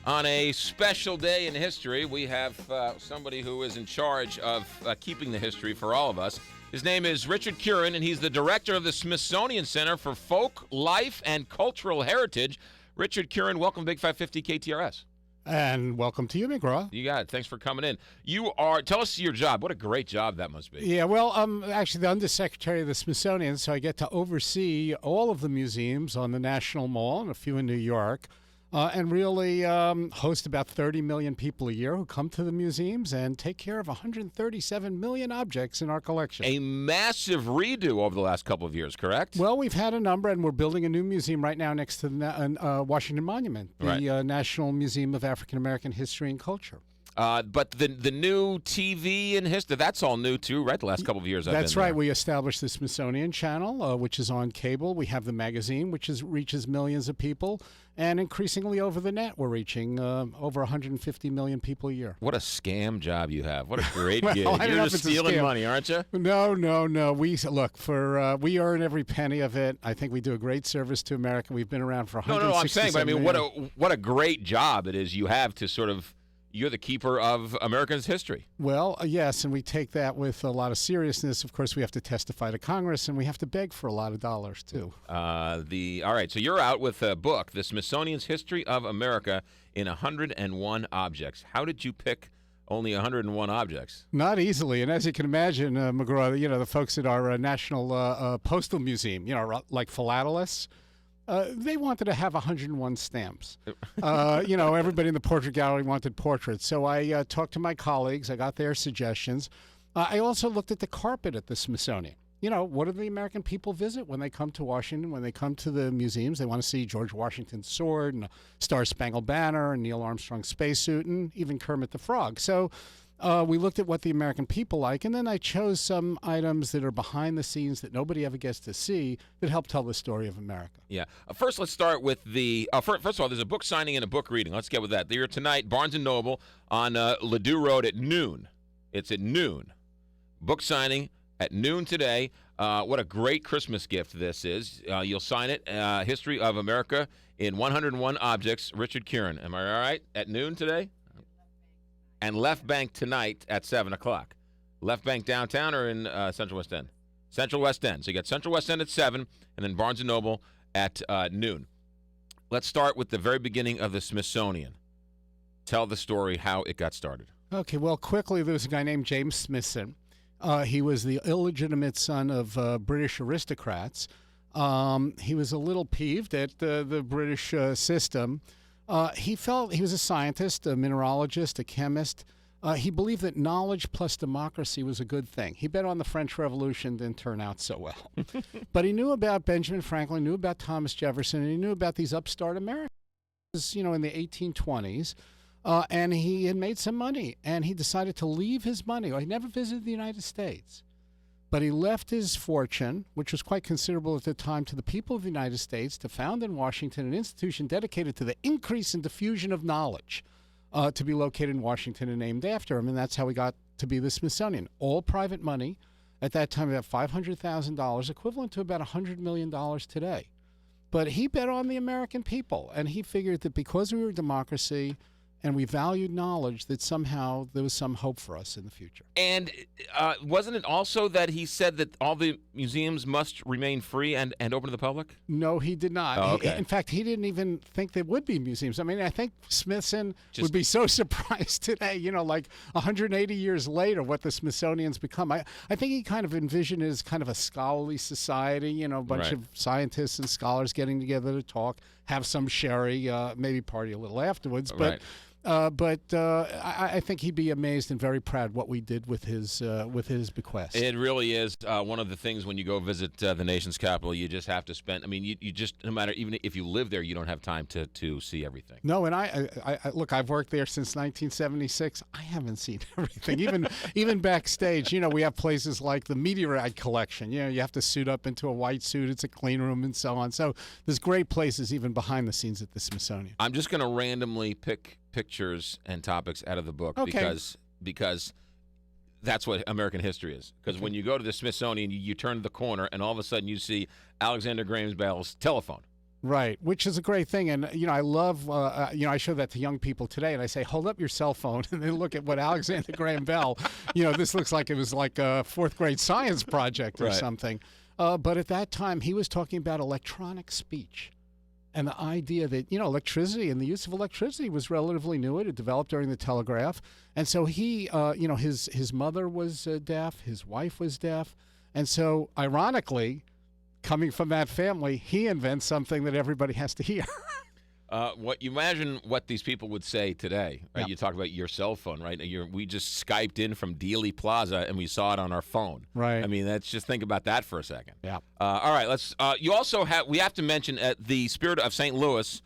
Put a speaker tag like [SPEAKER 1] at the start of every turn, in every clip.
[SPEAKER 1] On a special day in history, we have somebody who is in charge of keeping the history for all of us. His name is Richard Kurin, and he's the director of the Smithsonian Center for Folk, Life, and Cultural Heritage. Richard Kurin, welcome to Big 550 KTRS.
[SPEAKER 2] And welcome to you, McGraw.
[SPEAKER 1] You got it. Thanks for coming in. Tell us your job. What a great job that must be.
[SPEAKER 2] Yeah, well, I'm actually the Undersecretary of the Smithsonian, so I get to oversee all of the museums on the National Mall and a few in New York, and really host about 30 million people a year who come to the museums and take care of 137 million objects in our collection.
[SPEAKER 1] A massive redo over the last couple of years, correct?
[SPEAKER 2] Well, we've had a number, and we're building a new museum right now next to the Washington Monument, the National Museum of African American History and Culture.
[SPEAKER 1] But the new TV and history, that's all new too, right? The last couple of years I've been there.
[SPEAKER 2] That's right. We established the Smithsonian Channel, which is on cable. We have the magazine, which reaches millions of people. And increasingly over the net, we're reaching over 150 million people a year.
[SPEAKER 1] What a scam job you have. What a great
[SPEAKER 2] well,
[SPEAKER 1] gig. You're just stealing money, aren't you?
[SPEAKER 2] No. We earn every penny of it. I think we do a great service to America. We've been around for 167
[SPEAKER 1] No, I'm saying, but I mean,
[SPEAKER 2] years.
[SPEAKER 1] what a great job it is you have to sort of, you're the keeper of Americans' history.
[SPEAKER 2] Well, yes, and we take that with a lot of seriousness. Of course, we have to testify to Congress, and we have to beg for a lot of dollars, too.
[SPEAKER 1] All right, so you're out with a book, The Smithsonian's History of America in 101 Objects. How did you pick only 101 objects?
[SPEAKER 2] Not easily, and as you can imagine, McGraw, the folks at our National Postal Museum, like philatelists, they wanted to have 101 stamps. Everybody in the portrait gallery wanted portraits. So I talked to my colleagues. I got their suggestions. I also looked at the carpet at the Smithsonian. What do the American people visit when they come to Washington? When they come to the museums, they want to see George Washington's sword and a Star-Spangled Banner and Neil Armstrong's spacesuit and even Kermit the Frog. So we looked at what the American people like, and then I chose some items that are behind the scenes that nobody ever gets to see that help tell the story of America.
[SPEAKER 1] Yeah. First, let's start with the first of all, there's a book signing and a book reading. Let's get with that. They're tonight, Barnes & Noble on Ladue Road at noon. It's at noon. Book signing at noon today. What a great Christmas gift this is. You'll sign it, History of America in 101 Objects. Richard Kurin. Am I all right? At noon today? And Left Bank tonight at 7 o'clock. Left Bank downtown or in Central West End? Central West End. So you got Central West End at 7 and then Barnes & Noble at noon. Let's start with the very beginning of the Smithsonian. Tell the story how it got started.
[SPEAKER 2] Okay, well, quickly, there was a guy named James Smithson. He was the illegitimate son of British aristocrats. He was a little peeved at the British system. He felt he was a scientist, a mineralogist, a chemist. He believed that knowledge plus democracy was a good thing. He bet on the French Revolution, didn't turn out so well. But he knew about Benjamin Franklin, knew about Thomas Jefferson, and he knew about these upstart Americans, in the 1820s. And he had made some money, and he decided to leave his money. Well, he never visited the United States. But he left his fortune, which was quite considerable at the time, to the people of the United States to found in Washington an institution dedicated to the increase and diffusion of knowledge, to be located in Washington and named after him. And that's how he got to be the Smithsonian. All private money, at that time about $500,000, equivalent to about $100 million today. But he bet on the American people, and he figured that because we were a democracy and we valued knowledge, that somehow there was some hope for us in the future.
[SPEAKER 1] And wasn't it also that he said that all the museums must remain free and open to the public?
[SPEAKER 2] No, he did not.
[SPEAKER 1] Oh, okay.
[SPEAKER 2] In fact, he didn't even think there would be museums. I mean, I think Smithson would be so surprised today, like 180 years later, what the Smithsonian's become. I think he kind of envisioned it as kind of a scholarly society, a bunch of scientists and scholars getting together to talk, have some sherry, maybe party a little afterwards. But I think he'd be amazed and very proud what we did with his bequest.
[SPEAKER 1] It really is one of the things when you go visit the nation's capital, you just have to spend. I mean, you just, no matter, even if you live there, you don't have time to see everything.
[SPEAKER 2] No, and I look, I've worked there since 1976. I haven't seen everything. Even backstage, we have places like the meteorite collection. You have to suit up into a white suit. It's a clean room and so on. So there's great places even behind the scenes at the Smithsonian.
[SPEAKER 1] I'm just going to randomly pick pictures and topics out of the book because that's what American history is. Because when you go to the Smithsonian, you turn the corner and all of a sudden you see Alexander Graham Bell's telephone.
[SPEAKER 2] Right, which is a great thing. And, I love, I show that to young people today, and I say, hold up your cell phone and then look at what Alexander Graham Bell, this looks like it was like a fourth grade science project or something. But at that time, he was talking about electronic speech. And the idea that, electricity and the use of electricity was relatively new. It had developed during the telegraph. And so he, his mother was deaf, his wife was deaf. And so, ironically, coming from that family, he invents something that everybody has to hear.
[SPEAKER 1] What you imagine what these people would say today, right?
[SPEAKER 2] Yeah.
[SPEAKER 1] You talk about your cell phone, right? We just Skyped in from Dealey Plaza and we saw it on our phone.
[SPEAKER 2] Right.
[SPEAKER 1] I mean, let's just think about that for a second.
[SPEAKER 2] Yeah.
[SPEAKER 1] All right, let's. You also we have to mention the Spirit of St. Louis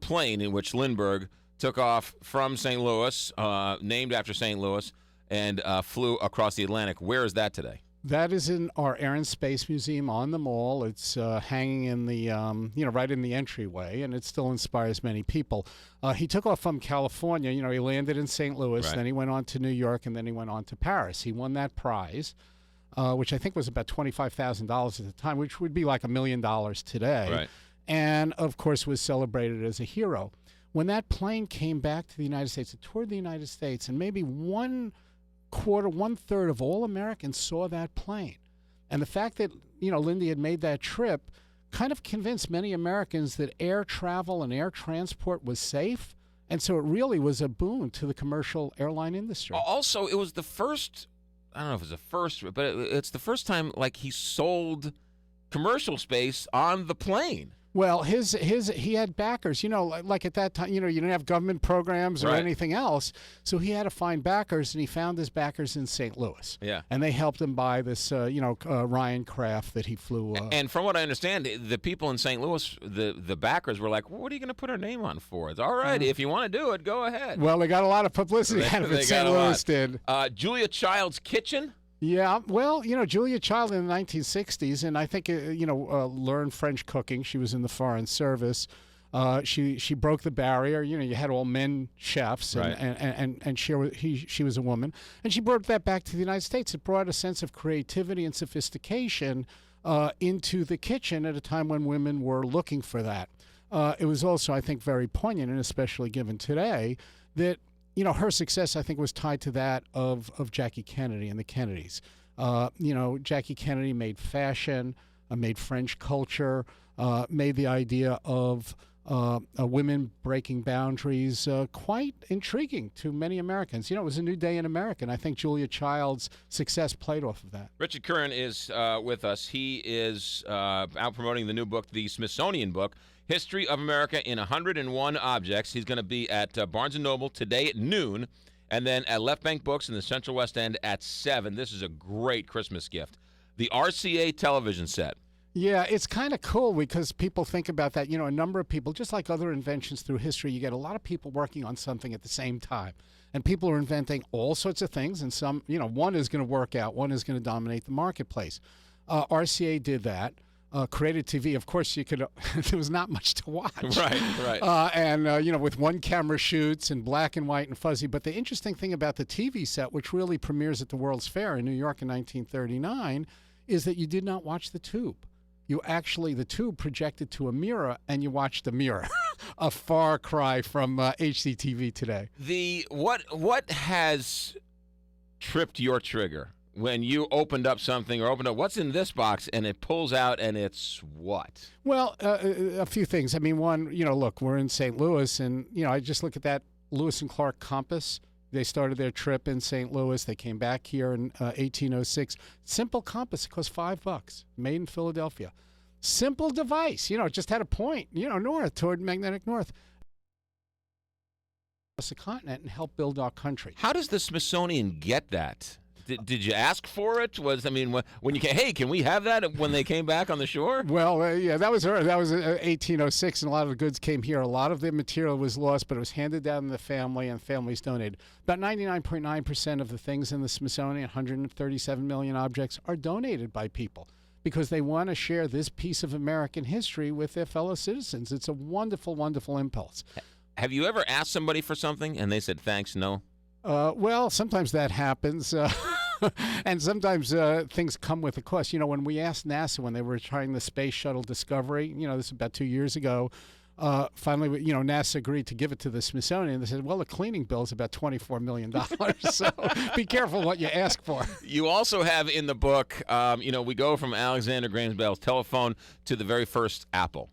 [SPEAKER 1] plane in which Lindbergh took off from St. Louis, named after St. Louis, and flew across the Atlantic. Where is that today?
[SPEAKER 2] That is in our Air and Space Museum on the Mall. It's hanging in the, right in the entryway, and it still inspires many people. He took off from California. He landed in St. Louis, then he went on to New York, and then he went on to Paris. He won that prize, which I think was about $25,000 at the time, which would be like $1 million today.
[SPEAKER 1] Right.
[SPEAKER 2] And, of course, was celebrated as a hero. When that plane came back to the United States, it toured the United States, and maybe one-third of all Americans saw that plane. And the fact that, Lindy had made that trip kind of convinced many Americans that air travel and air transport was safe. And so it really was a boon to the commercial airline industry.
[SPEAKER 1] Also, it was the first, I don't know if it was the first, but it's the first time, like, he sold commercial space on the plane.
[SPEAKER 2] Well, he had backers, like at that time, you didn't have government programs or anything else. So he had to find backers, and he found his backers in St. Louis.
[SPEAKER 1] Yeah.
[SPEAKER 2] And they helped him buy this, Ryan Craft that he flew.
[SPEAKER 1] And from what I understand, the people in St. Louis, the backers were like, well, what are you going to put our name on for? It's all right. If you want to do it, go ahead.
[SPEAKER 2] Well, they got a lot of publicity out of it. St. Louis did.
[SPEAKER 1] Julia Child's Kitchen.
[SPEAKER 2] Yeah, well, Julia Child in the 1960s, and I think, learned French cooking. She was in the Foreign Service. She broke the barrier. You had all men chefs, and she was a woman. And she brought that back to the United States. It brought a sense of creativity and sophistication into the kitchen at a time when women were looking for that. It was also, I think, very poignant, and especially given today, that her success, I think, was tied to that of Jackie Kennedy and the Kennedys. Jackie Kennedy made fashion, made French culture, made the idea of women breaking boundaries quite intriguing to many Americans. It was a new day in America, and I think Julia Child's success played off of that.
[SPEAKER 1] Richard Kurin is with us. He is out promoting the new book, the Smithsonian book, History of America in 101 Objects. He's going to be at Barnes & Noble today at noon, and then at Left Bank Books in the Central West End at 7. This is a great Christmas gift. The RCA television set.
[SPEAKER 2] Yeah, it's kind of cool because people think about that. A number of people, just like other inventions through history, you get a lot of people working on something at the same time. And people are inventing all sorts of things, and some, one is going to work out, one is going to dominate the marketplace. RCA did that. Created TV, of course, you could. There was not much to watch,
[SPEAKER 1] right.
[SPEAKER 2] And with one camera shoots and black and white and fuzzy. But the interesting thing about the TV set, which really premieres at the World's Fair in New York in 1939, is that you did not watch the tube. The tube projected to a mirror, and you watched a mirror. A far cry from HDTV today.
[SPEAKER 1] What has tripped your trigger? When you opened up something or opened up, what's in this box, and it pulls out, and it's what?
[SPEAKER 2] Well, a few things. I mean, one, look, we're in St. Louis, and, I just look at that Lewis and Clark compass. They started their trip in St. Louis. They came back here in 1806. Simple compass. It cost $5. Made in Philadelphia. Simple device. It just had a point, north, toward magnetic north. Across the continent and help build our country.
[SPEAKER 1] How does the Smithsonian get that? Did you ask for it? When you came, hey, can we have that when they came back on the shore?
[SPEAKER 2] Well, yeah, that was 1806, and a lot of the goods came here. A lot of the material was lost, but it was handed down to the family, and families donated. About 99.9% of the things in the Smithsonian, 137 million objects, are donated by people because they want to share this piece of American history with their fellow citizens. It's a wonderful, wonderful impulse.
[SPEAKER 1] Have you ever asked somebody for something, and they said, thanks, no?
[SPEAKER 2] Well, sometimes that happens. And sometimes things come with a cost. You know, when we asked NASA when they were trying the Space Shuttle Discovery, you know, this is about 2 years ago, finally, you know, NASA agreed to give it to the Smithsonian. They said, well, the cleaning bill is about $24 million. So be careful what you ask for.
[SPEAKER 1] You also have in the book, you know, we go from Alexander Graham Bell's telephone to the very first Apple.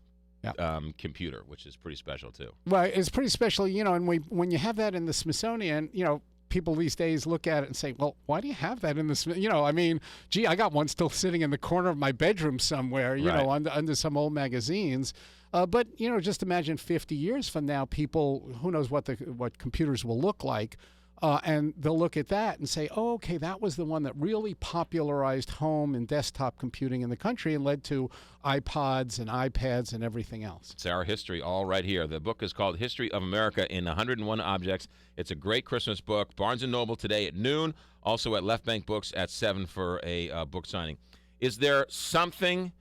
[SPEAKER 1] Computer, which is pretty special too.
[SPEAKER 2] Well, it's pretty special, you know, and when you have that in the Smithsonian, you know, people these days look at it and say, well, why do you have that in the Smithsonian? You know, I mean, gee, I got one still sitting in the corner of my bedroom somewhere, you know, under some old magazines. But, you know, just imagine 50 years from now, people, who knows what computers will look like, and they'll look at that and say, oh, okay, that was the one that really popularized home and desktop computing in the country and led to iPods and iPads and everything else.
[SPEAKER 1] It's our history all right here. The book is called History of America in 101 Objects. It's a great Christmas book. Barnes & Noble today at noon, also at Left Bank Books at 7 for a book signing. Is there something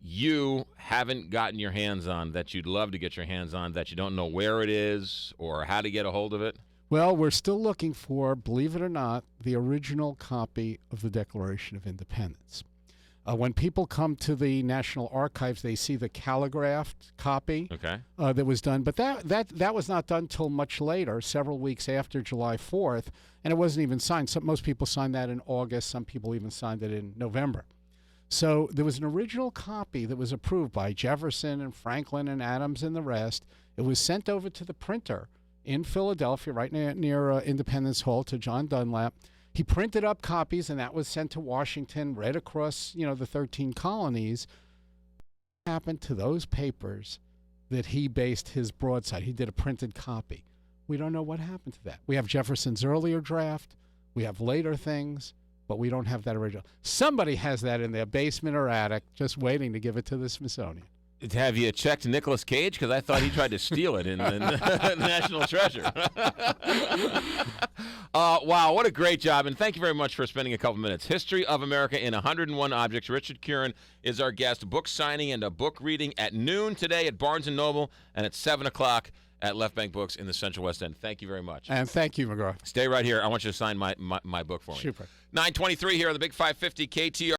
[SPEAKER 1] you haven't gotten your hands on that you'd love to get your hands on that you don't know where it is or how to get a hold of it?
[SPEAKER 2] Well, we're still looking for, believe it or not, the original copy of the Declaration of Independence. When people come to the National Archives, they see the calligraphed copy that was done. But that was not done till much later, several weeks after July 4th, and it wasn't even signed. Most people signed that in August. Some people even signed it in November. So there was an original copy that was approved by Jefferson and Franklin and Adams and the rest. It was sent over to the printer in Philadelphia, right near Independence Hall, to John Dunlap. He printed up copies, and that was sent to Washington, read across, you know, the 13 colonies. What happened to those papers that he based his broadside? He did a printed copy. We don't know what happened to that. We have Jefferson's earlier draft. We have later things, but we don't have that original. Somebody has that in their basement or attic, just waiting to give it to the Smithsonian.
[SPEAKER 1] Have you checked Nicolas Cage? Because I thought he tried to steal it in the National Treasure. Wow, what a great job. And thank you very much for spending a couple minutes. History of America in 101 Objects. Richard Kurin is our guest. Book signing and a book reading at noon today at Barnes & Noble and at 7 o'clock at Left Bank Books in the Central West End. Thank you very much.
[SPEAKER 2] And thank you, McGraw.
[SPEAKER 1] Stay right here. I want you to sign my book for me.
[SPEAKER 2] Super.
[SPEAKER 1] 9:23 here on the Big 550 KTR.